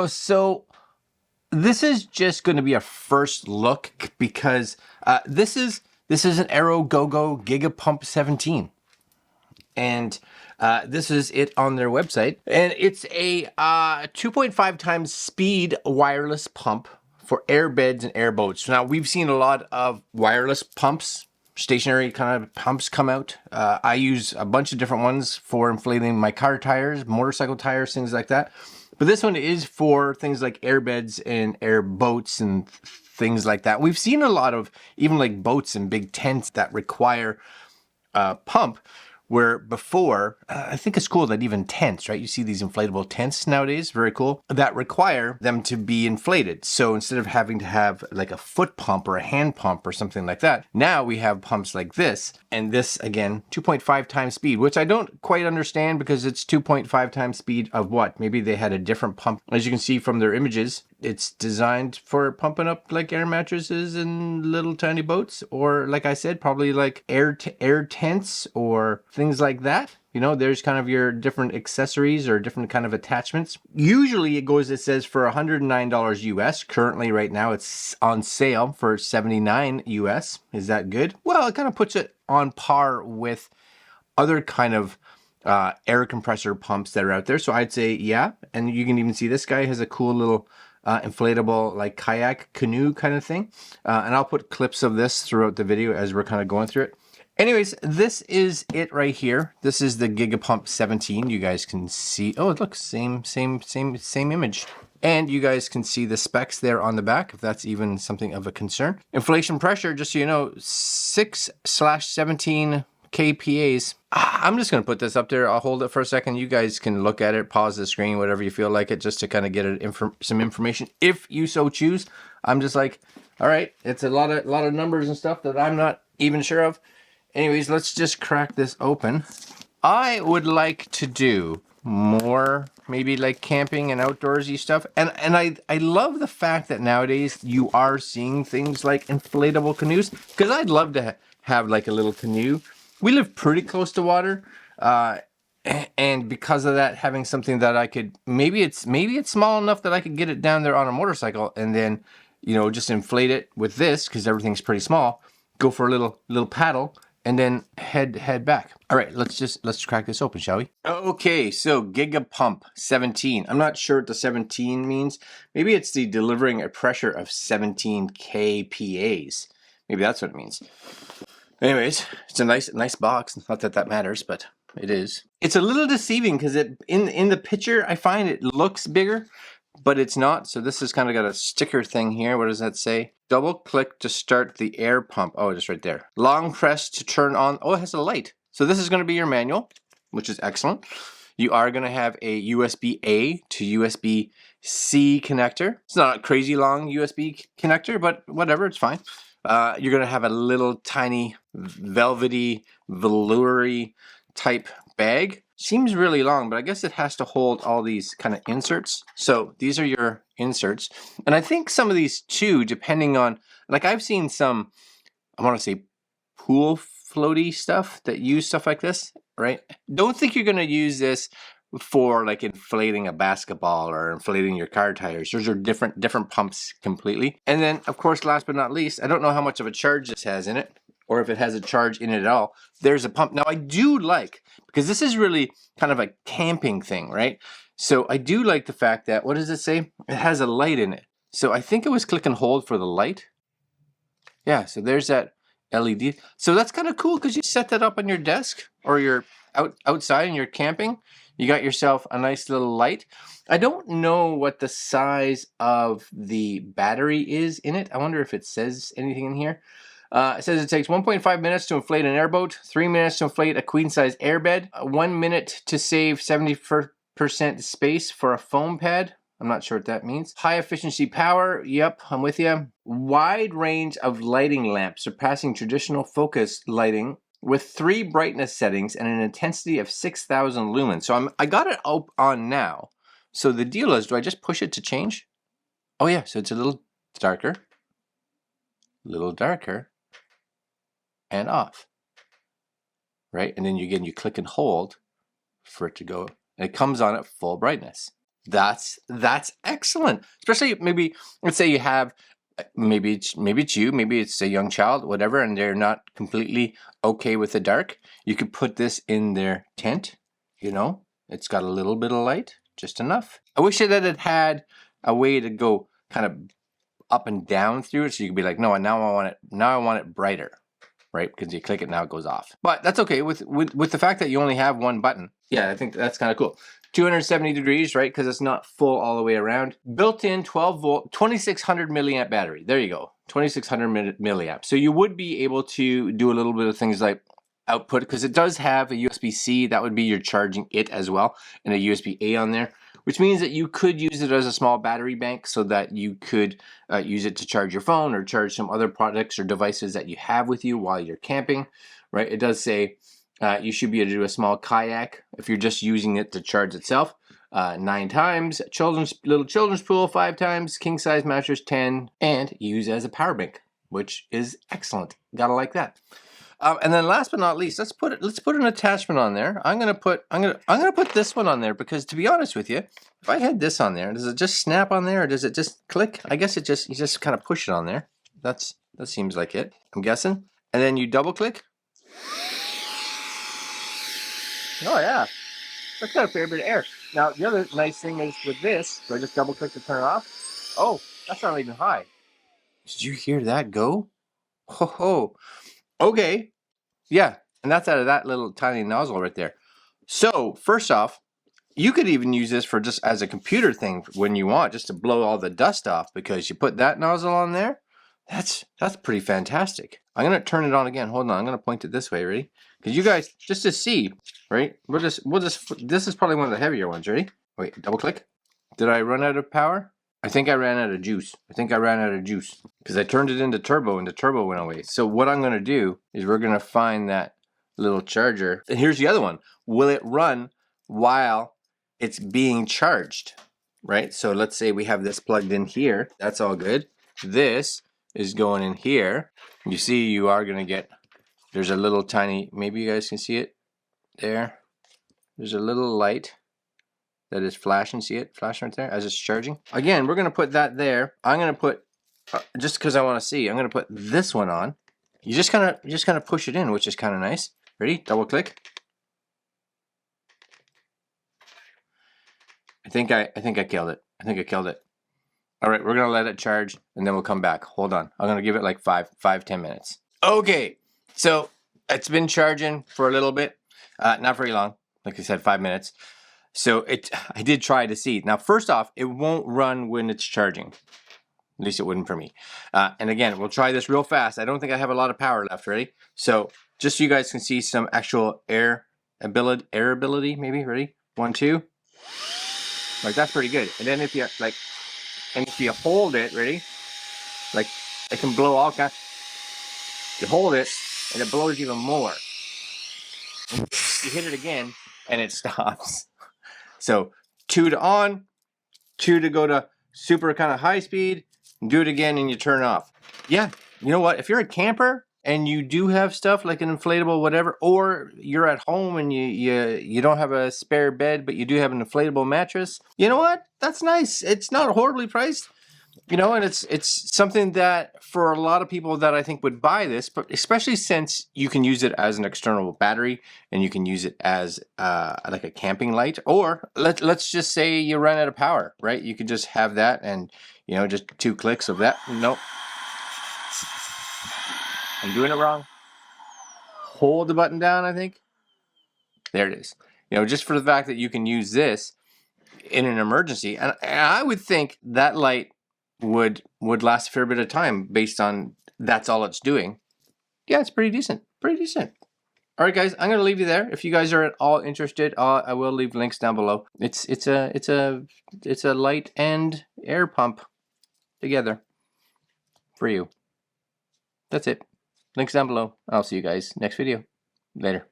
So this is just going to be a first look because this is an Aero Go-Go GIGA Pump 17. And this is it on their website. And it's a 2.5 times speed wireless pump for air beds and air boats. Now, we've seen a lot of wireless pumps, stationary kind of pumps come out. I use a bunch of different ones for inflating my car tires, motorcycle tires, things like that. But this one is for things like air beds and air boats and things like that. We've seen a lot of even like boats and big tents that require a pump, where before, I think it's cool that even tents, right? You see these inflatable tents nowadays, very cool, that require them to be inflated. So instead of having to have like a foot pump or a hand pump or something like that, now we have pumps like this. And this, again, 2.5 times speed, which I don't quite understand because it's 2.5 times speed of what? Maybe they had a different pump. As you can see from their images, it's designed for pumping up like air mattresses and little tiny boats, or like I said, probably like air tents or things like that. You know, there's kind of your different accessories or different kind of attachments. Usually it says for $109 US. Currently right now it's on sale for $79 US. Is that good? Well, it kind of puts it on par with other kind of air compressor pumps that are out there. So I'd say, yeah. And you can even see this guy has a cool little inflatable like kayak canoe kind of thing. And I'll put clips of this throughout the video as we're kind of going through it. Anyways, this is it right here. This is the GIGA Pump 17. You guys can see, oh, look, same image. And you guys can see the specs there on the back, if that's even something of a concern. Inflation pressure, just so you know, 6/17 kPAs. I'm just gonna put this up there. I'll hold it for a second. You guys can look at it, pause the screen, whatever you feel like it, just to kind of get some information if you so choose. I'm just like, all right, it's a lot of numbers and stuff that I'm not even sure of. Anyways, let's just crack this open. I would like to do more, maybe like camping and outdoorsy stuff. And I love the fact that nowadays you are seeing things like inflatable canoes, because I'd love to have like a little canoe. We live pretty close to water, and because of that, having something that I could, maybe it's small enough that I could get it down there on a motorcycle and then, you know, just inflate it with this, because everything's pretty small, go for a little paddle, and then head back. All right, let's crack this open, shall we? Okay, so GIGA Pump 17. I'm not sure what the 17 means. Maybe it's the delivering a pressure of 17 kPAs. Maybe that's what it means. Anyways, it's a nice box. Not that that matters, but it is. It's a little deceiving because in the picture I find it looks bigger, but it's not. So this has kind of got a sticker thing here. What does that say? Double click to start the air pump. Oh, just right there. Long press to turn on. Oh, it has a light. So this is going to be your manual, which is excellent. You are going to have a USB-A to USB-C connector. It's not a crazy long USB connector, but whatever, it's fine. You're going to have a little tiny velvety, veloury type bag. Seems really long, but I guess it has to hold all these kind of inserts. So these are your inserts. And I think some of these too, depending on, like I've seen some, I want to say pool floaty stuff that use stuff like this, right? Don't think you're going to use this for like inflating a basketball or inflating your car tires. Those are different pumps completely. And then of course, last but not least, I don't know how much of a charge this has in it, or if it has a charge in it at all. There's a pump. Now I do like, because this is really kind of a camping thing, right? So I do like the fact that, what does it say? It has a light in it. So I think it was click and hold for the light. Yeah, so there's that LED. So that's kind of cool because you set that up on your desk or you're outside and you're camping. You got yourself a nice little light. I don't know what the size of the battery is in it. I wonder if it says anything in here. It says it takes 1.5 minutes to inflate an airboat, 3 minutes to inflate a queen-size airbed, 1 minute to save 70% space for a foam pad. I'm not sure what that means. High efficiency power. Yep, I'm with you. Wide range of lighting lamps surpassing traditional focus lighting with 3 brightness settings and an intensity of 6,000 lumens. So I got it up on now. So the deal is, do I just push it to change? Oh yeah, so it's a little darker, and off, right? And then you click and hold for it to go, and it comes on at full brightness. That's excellent. Especially maybe, let's say you have, maybe it's you, maybe it's a young child, whatever, and they're not completely okay with the dark. You could put this in their tent, you know, it's got a little bit of light, just enough. I wish that it had a way to go kind of up and down through it, so you could be like, no, now I want it brighter, right? Because you click it, now it goes off. But that's okay with the fact that you only have one button. Yeah, I think that's kind of cool. 270 degrees, right? Because it's not full all the way around. Built-in 12 volt, 2600 milliamp battery. There you go, 2600 milliamp. So you would be able to do a little bit of things like output, because it does have a USB-C. That would be your charging it as well, and a USB-A on there, which means that you could use it as a small battery bank so that you could use it to charge your phone or charge some other products or devices that you have with you while you're camping, right? It does say you should be able to do a small kayak if you're just using it to charge itself. 9 times, little children's pool 5 times, king size mattress 10, and use as a power bank, which is excellent. Gotta like that. And then last but not least, let's put an attachment on there. I'm gonna put this one on there because, to be honest with you, if I had this on there, does it just snap on there or does it just click? I guess you just kind of push it on there. That seems like it, I'm guessing. And then you double click. Oh yeah, that's got a fair bit of air. Now the other nice thing is with this, so I just double click to turn it off. Oh, that's not even high. Did you hear that go? Ho ho. Okay. Yeah, and that's out of that little tiny nozzle right there. So first off, you could even use this for just as a computer thing when you want, just to blow all the dust off, because you put that nozzle on there. That's pretty fantastic. I'm gonna turn it on again. Hold on, I'm gonna point it this way, ready? Because you guys, just to see, right? We'll just. This is probably one of the heavier ones, ready? Wait, double click. Did I run out of power? I think I ran out of juice. Because I turned it into turbo and the turbo went away. So what I'm gonna do is we're gonna find that little charger. And here's the other one. Will it run while it's being charged? Right? So let's say we have this plugged in here. That's all good. This is going in here. You see, you are gonna get, there's a little tiny, maybe you guys can see it there. There's a little light that is flashing. See it flashing right there as it's charging. Again, we're gonna put that there. I'm gonna put, just because I want to see, I'm gonna put this one on. You just kind of push it in, which is kind of nice. Ready? Double click. I think I killed it. All right, we're gonna let it charge and then we'll come back. Hold on. I'm gonna give it like 5-10 minutes. Okay, so it's been charging for a little bit, not very long. Like I said, 5 minutes. So I did try to see. Now, first off, it won't run when it's charging. At least it wouldn't for me. And again, we'll try this real fast. I don't think I have a lot of power left, ready? So just so you guys can see some actual air ability, maybe, ready? 1, 2. Like, that's pretty good. And then if you hold it, ready? Like, it can blow all kinds. You hold it and it blows even more. You hit it again and it stops. So 2 to on, 2 to go to super kind of high speed, do it again and you turn off. Yeah, you know what? If you're a camper and you do have stuff like an inflatable, whatever, or you're at home and you don't have a spare bed, but you do have an inflatable mattress, you know what? That's nice. It's not horribly priced. You know, and it's something that for a lot of people that I think would buy this, but especially since you can use it as an external battery and you can use it as like a camping light, or let's just say you run out of power, right? You could just have that and, you know, just 2 clicks of that. Nope. I'm doing it wrong. Hold the button down, I think. There it is. You know, just for the fact that you can use this in an emergency. And I would think that light would last a fair bit of time based on that's all it's doing. Yeah, it's pretty decent. All right, guys, I'm gonna leave you there. If you guys are at all interested, I will leave links down below. It's a light and air pump together for you. That's it. Links down below. I'll see you guys next video. Later.